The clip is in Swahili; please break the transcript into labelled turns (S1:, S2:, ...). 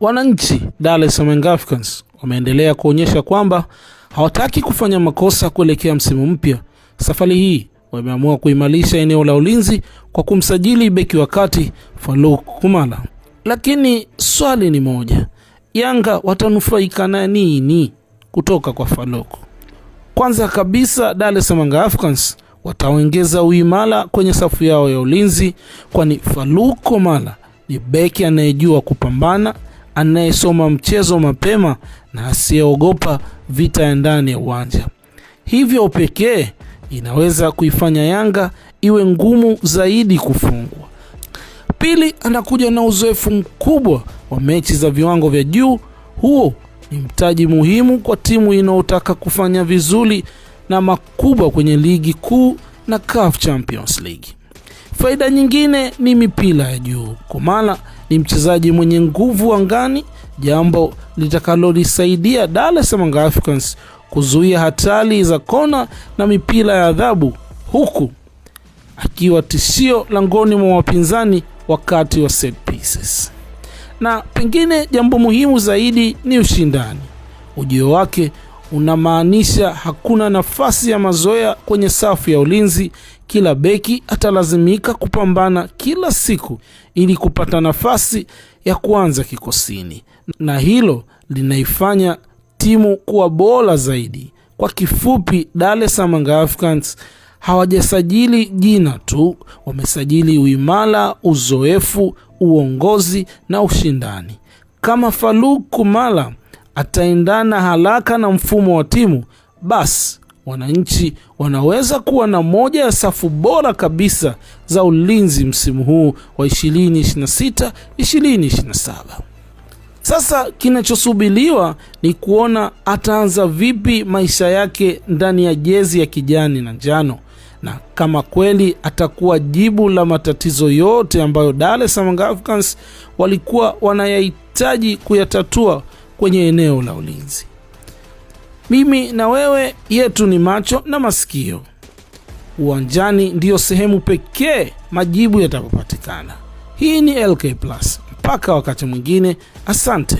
S1: Wananchi Dar es Salaam Africans wameendelea kuonyesha kwamba hawataki kufanya makosa kuelekea msimu mpya. Safari hii wameamua kuimarisha eneo la ulinzi kwa kumsajili beki wa kati Farouk Kumala. Lakini swali ni moja, Yanga watanufaika na nini kutoka kwa Farouk? Kwanza kabisa, Dar es Salaam Africans wataongeza uimara kwenye safu yao ya ulinzi, kwani Farouk Kumala ni beki anayejua kupambana, anayesoma mchezo mapema na asiyeogopa vita ya ndani ya uwanja. Hivyo pekee inaweza kuifanya Yanga iwe ngumu zaidi kufungwa. Pili, anakuja na uzoefu mkubwa wa mechi za viwango vya juu. Huo ni mtaji muhimu kwa timu inayotaka kufanya vizuri na makubwa kwenye ligi kuu na CAF Champions League. Faida nyingine ni mipira ya juu. Kumala ni mchezaji mwenye nguvu angani, jambo litakalolisaidia Dar es Salaam Africans kuzuia hatari za kona na mipira ya adhabu, huku akiwa tishio langoni mwa wapinzani wakati wa set pieces. Na pengine jambo muhimu zaidi ni ushindani. Ujio wake unamaanisha hakuna nafasi ya mazoea kwenye safu ya ulinzi. Kila beki atalazimika kupambana kila siku ili kupata nafasi ya kuanza kikosini, na hilo linaifanya timu kuwa bora zaidi. Kwa kifupi, Dar es Salaam Africans hawajasajili jina tu, wamesajili uimara, uzoefu, uongozi na ushindani. Kama Farouk Kumala ataendana haraka na mfumo wa timu, basi wananchi wanaweza kuwa na moja ya safu bora kabisa za ulinzi msimu huu wa 2026-2027. Sasa kinachosubiriwa ni kuona ataanza vipi maisha yake ndani ya jezi ya kijani na njano, na kama kweli atakuwa jibu la matatizo yote ambayo Dar es Salaam Africans walikuwa wanayahitaji kuyatatua kwenye eneo la ulinzi. Mimi na wewe, yetu ni macho na masikio. Uwanjani ndiyo sehemu pekee majibu yatapatikana. Hii ni LK Plus. Mpaka wakati mwingine, asante.